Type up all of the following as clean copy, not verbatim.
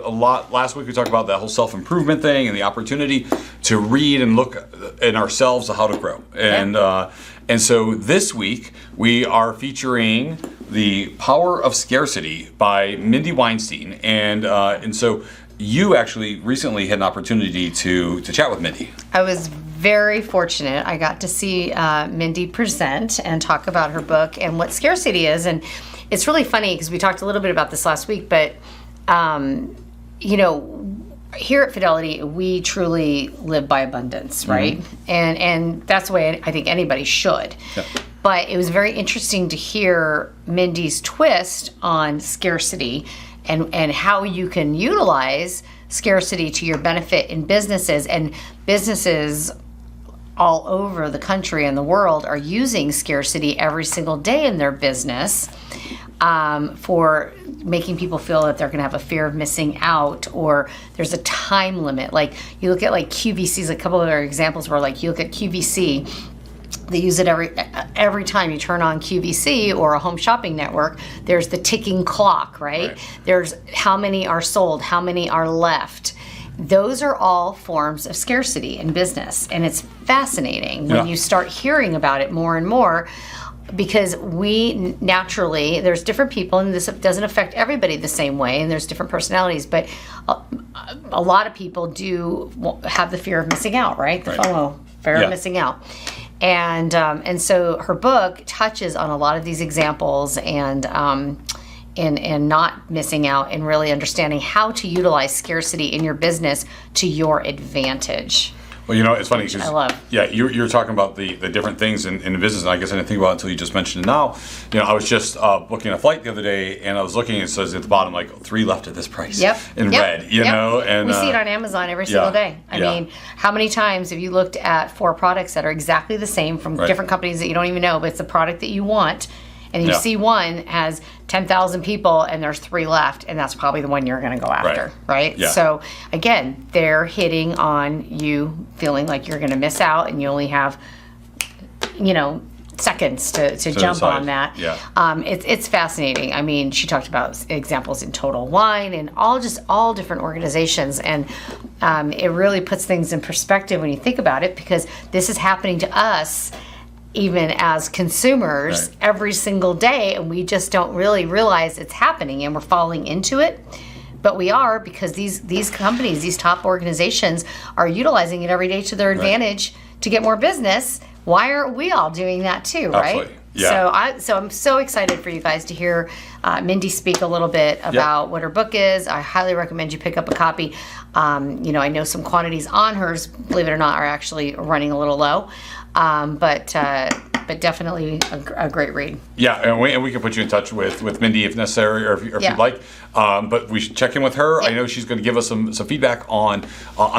a lot. Last week we talked about that whole self-improvement thing and the opportunity to read and look in ourselves to how to grow. And so this week we are featuring The Power of Scarcity by Mindy Weinstein. And so you actually recently had an opportunity to chat with Mindy. I was very fortunate. I got to see Mindy present and talk about her book and what scarcity is. And it's really funny because we talked a little bit about this last week, but here at Fidelity, we truly live by abundance, right? Mm-hmm. And that's the way I think anybody should. Yeah. But it was very interesting to hear Mindy's twist on scarcity and how you can utilize scarcity to your benefit in businesses. And businesses all over the country and the world are using scarcity every single day in their business for making people feel that they're going to have a fear of missing out, or there's a time limit. Like you look at like QVC's, a couple of other examples where like you look at QVC, they use it every time you turn on QVC or a home shopping network. There's the ticking clock, right? There's how many are sold, how many are left. Those are all forms of scarcity in business, and it's fascinating when you start hearing about it more and more, because we naturally, there's different people, and this doesn't affect everybody the same way, and there's different personalities, but a lot of people do have the fear of missing out, right? The FOMO, fear of missing out. And so her book touches on a lot of these examples and not missing out and really understanding how to utilize scarcity in your business to your advantage. Well, it's funny because I love. Yeah, you're talking about the different things in the business, and I guess I didn't think about it until you just mentioned it now. I was just booking a flight the other day, and I was looking, and it says at the bottom, like, 3 left at this price. In red, and we see it on Amazon every single day. I mean, how many times have you looked at 4 products that are exactly the same from different companies that you don't even know, but it's the product that you want, and you see one has 10,000 people and there's 3 left, and that's probably the one you're going to go after, right? Yeah. So again, they're hitting on you feeling like you're going to miss out, and you only have, seconds to jump on that. Yeah. It's fascinating. I mean, she talked about examples in Total Wine and all different organizations, and it really puts things in perspective when you think about it, because this is happening to us even as consumers every single day, and we just don't really realize it's happening, and we're falling into it. But we are, because these companies, these top organizations are utilizing it every day to their advantage to get more business. Why aren't we all doing that too, right? Absolutely. Yeah. So I'm so excited for you guys to hear Mindy speak a little bit about what her book is. I highly recommend you pick up a copy. I know some quantities on hers, believe it or not, are actually running a little low. But definitely a great read. Yeah, and we can put you in touch with Mindy if necessary, or if you'd like. But we should check in with her. Yep. I know she's going to give us some feedback on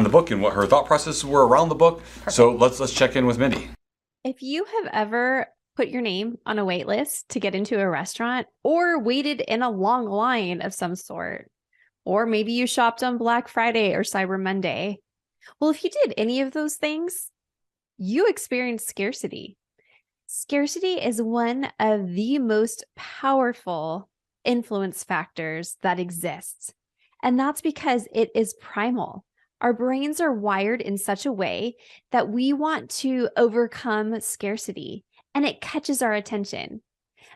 the book and what her thought processes were around the book. Perfect. So let's check in with Mindy. If you have ever put your name on a wait list to get into a restaurant, or waited in a long line of some sort, or maybe you shopped on Black Friday or Cyber Monday, well, if you did any of those things, you experienced scarcity. Scarcity is one of the most powerful influence factors that exists. And that's because it is primal. Our brains are wired in such a way that we want to overcome scarcity, and it catches our attention.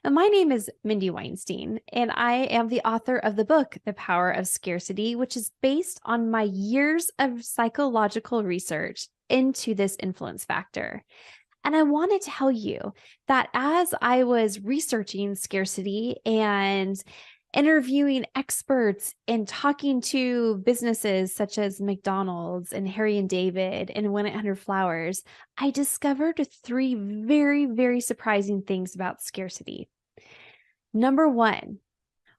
And my name is Mindy Weinstein, and I am the author of the book, The Power of Scarcity, which is based on my years of psychological research into this influence factor. And I want to tell you that as I was researching scarcity and interviewing experts and talking to businesses such as McDonald's and Harry and David and 1-800-Flowers, I discovered 3 very, very surprising things about scarcity. Number 1,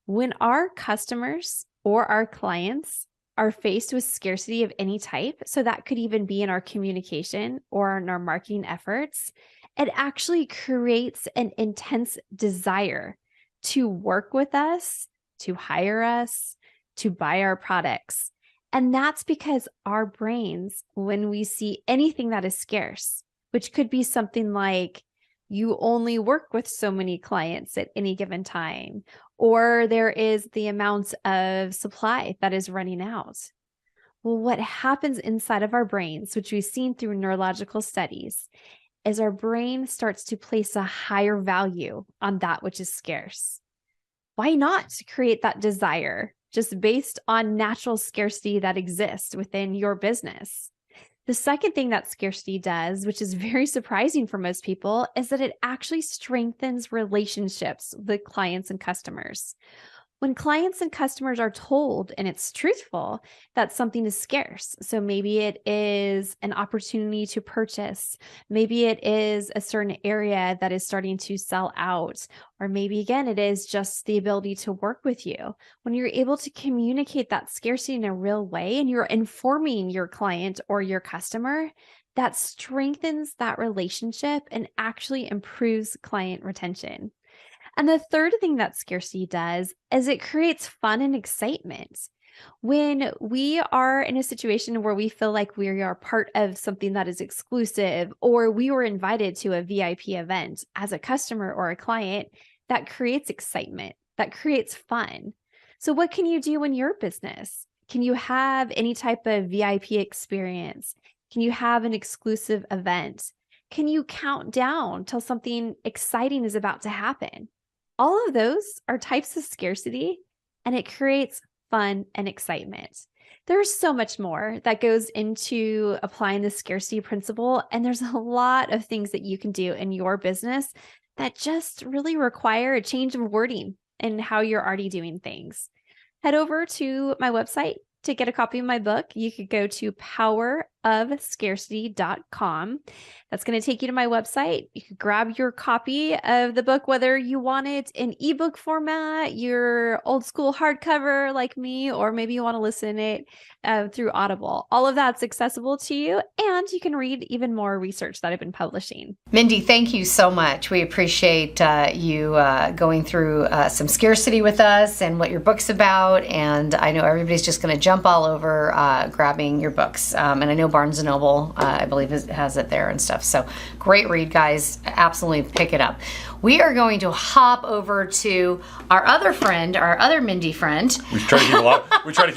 when our customers or our clients are faced with scarcity of any type, so that could even be in our communication or in our marketing efforts, it actually creates an intense desire to work with us, to hire us, to buy our products. And that's because our brains, when we see anything that is scarce, which could be something like you only work with so many clients at any given time, or there is the amount of supply that is running out. Well, what happens inside of our brains, which we've seen through neurological studies, is our brain starts to place a higher value on that which is scarce. Why not create that desire just based on natural scarcity that exists within your business? The second thing that scarcity does, which is very surprising for most people, is that it actually strengthens relationships with clients and customers. When clients and customers are told, and it's truthful, that something is scarce. So maybe it is an opportunity to purchase. Maybe it is a certain area that is starting to sell out. Or maybe again, it is just the ability to work with you. When you're able to communicate that scarcity in a real way and you're informing your client or your customer, that strengthens that relationship and actually improves client retention. And the third thing that scarcity does is it creates fun and excitement. When we are in a situation where we feel like we are part of something that is exclusive, or we were invited to a VIP event as a customer or a client, that creates excitement, that creates fun. So what can you do in your business? Can you have any type of VIP experience? Can you have an exclusive event? Can you count down till something exciting is about to happen? All of those are types of scarcity, and it creates fun and excitement. There's so much more that goes into applying the scarcity principle, and there's a lot of things that you can do in your business that just really require a change of wording in how you're already doing things. Head over to my website to get a copy of my book. You could go to powerofscarcity.com. That's going to take you to my website. You could grab your copy of the book, whether you want it in ebook format, your old school hardcover like me, or maybe you want to listen it through Audible. All of that's accessible to you, and you can read even more research that I've been publishing. Mindy, thank you so much. We appreciate you going through some scarcity with us and what your book's about. And I know everybody's just going to jump all over grabbing your books. And I know Barnes & Noble, I believe, has it there and stuff. So great read, guys. Absolutely pick it up. We are going to hop over to our other friend, our other Mindy friend. We try to keep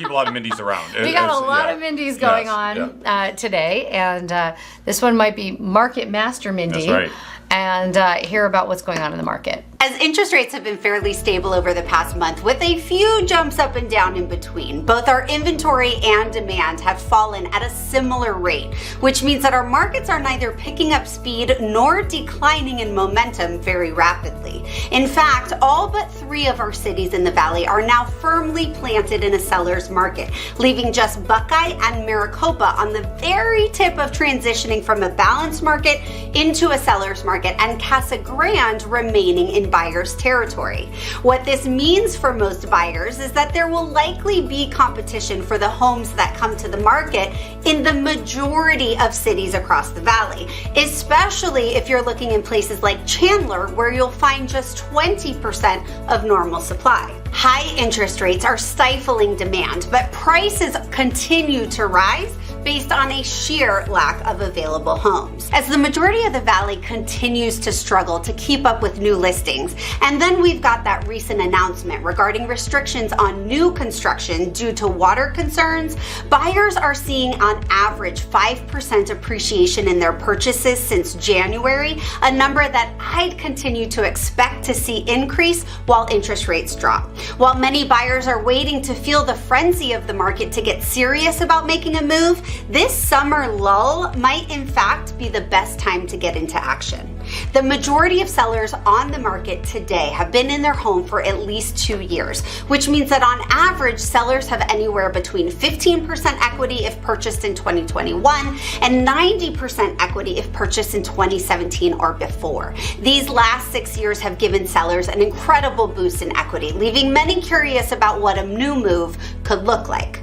a lot of Mindys around. We got a lot of Mindys going on today, and this one might be Market Master Mindy. That's right. And hear about what's going on in the market. As interest rates have been fairly stable over the past month, with a few jumps up and down in between, both our inventory and demand have fallen at a similar rate, which means that our markets are neither picking up speed nor declining in momentum very rapidly. In fact, all but 3 of our cities in the valley are now firmly planted in a seller's market, leaving just Buckeye and Maricopa on the very tip of transitioning from a balanced market into a seller's market, and Casa Grande remaining in buyer's territory. What this means for most buyers is that there will likely be competition for the homes that come to the market in the majority of cities across the valley, especially if you're looking in places like Chandler, where you'll find just 20% of normal supply. High interest rates are stifling demand, but prices continue to rise based on a sheer lack of available homes, as the majority of the valley continues to struggle to keep up with new listings. And then we've got that recent announcement regarding restrictions on new construction due to water concerns. Buyers are seeing on average 5% appreciation in their purchases since January, a number that I'd continue to expect to see increase while interest rates drop. While many buyers are waiting to feel the frenzy of the market to get serious about making a move, this summer lull might in fact be the best time to get into action. The majority of sellers on the market today have been in their home for at least 2 years, which means that on average, sellers have anywhere between 15% equity if purchased in 2021 and 90% equity if purchased in 2017 or before. These last 6 years have given sellers an incredible boost in equity, leaving many curious about what a new move could look like.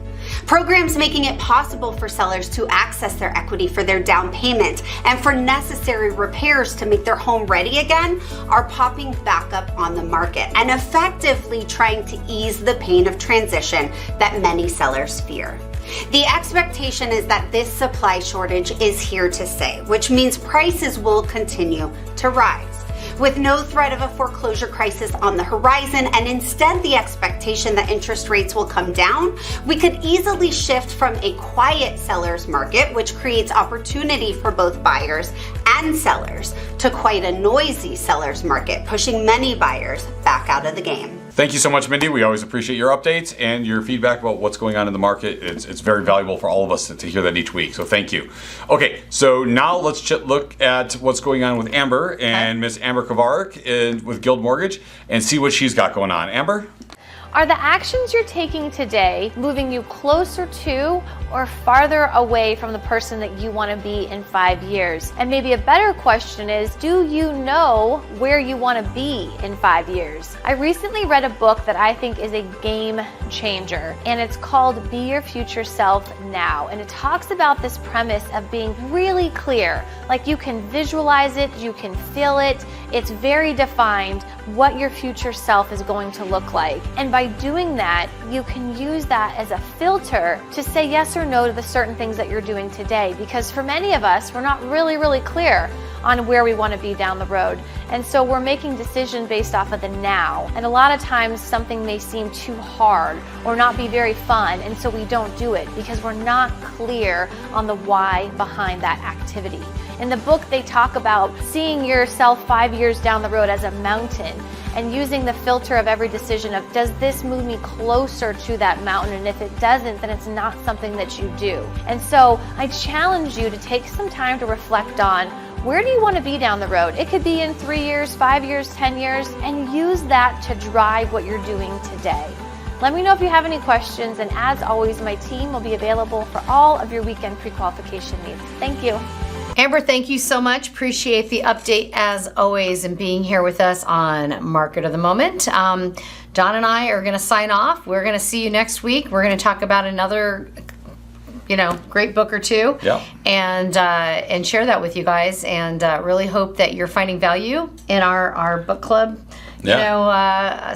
Programs making it possible for sellers to access their equity for their down payment and for necessary repairs to make their home ready again are popping back up on the market and effectively trying to ease the pain of transition that many sellers fear. The expectation is that this supply shortage is here to stay, which means prices will continue to rise. With no threat of a foreclosure crisis on the horizon, and instead the expectation that interest rates will come down, we could easily shift from a quiet seller's market, which creates opportunity for both buyers and sellers, to quite a noisy seller's market, pushing many buyers back out of the game. Thank you so much, Mindy. We always appreciate your updates and your feedback about what's going on in the market. It's very valuable for all of us to hear that each week, so thank you. Okay, so now let's look at what's going on with Amber and Miss Amber Kovarik with Guild Mortgage and see what she's got going on. Amber? Are the actions you're taking today moving you closer to or farther away from the person that you want to be in 5 years? And maybe a better question is, do you know where you want to be in 5 years? I recently read a book that I think is a game changer, and it's called Be Your Future Self Now. And it talks about this premise of being really clear, like you can visualize it, you can feel it, it's very defined what your future self is going to look like. And by doing that, you can use that as a filter to say yes or no to the certain things that you're doing today. Because for many of us, we're not really clear on where we want to be down the road. And so we're making decisions based off of the now. And a lot of times something may seem too hard or not be very fun, and so we don't do it because we're not clear on the why behind that activity. In the book, they talk about seeing yourself 5 years down the road as a mountain and using the filter of every decision of, does this move me closer to that mountain? And if it doesn't, then it's not something that you do. And so I challenge you to take some time to reflect on, where do you want to be down the road? It could be in 3 years, 5 years, 10 years, and use that to drive what you're doing today. Let me know if you have any questions, and as always, my team will be available for all of your weekend pre-qualification needs. Thank you. Amber, thank you so much. Appreciate the update as always and being here with us on Market of the Moment. John and I are going to sign off. We're going to see you next week. We're going to talk about another great book or two, and share that with you guys, and really hope that you're finding value in our book club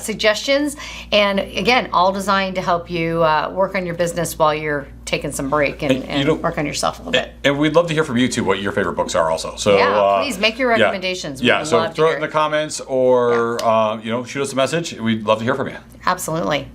suggestions, and again, all designed to help you work on your business while you're taking some break and work on yourself a little bit. And we'd love to hear from you too, what your favorite books are also. So please make your recommendations. So throw it in the comments or shoot us a message. We'd love to hear from you. Absolutely.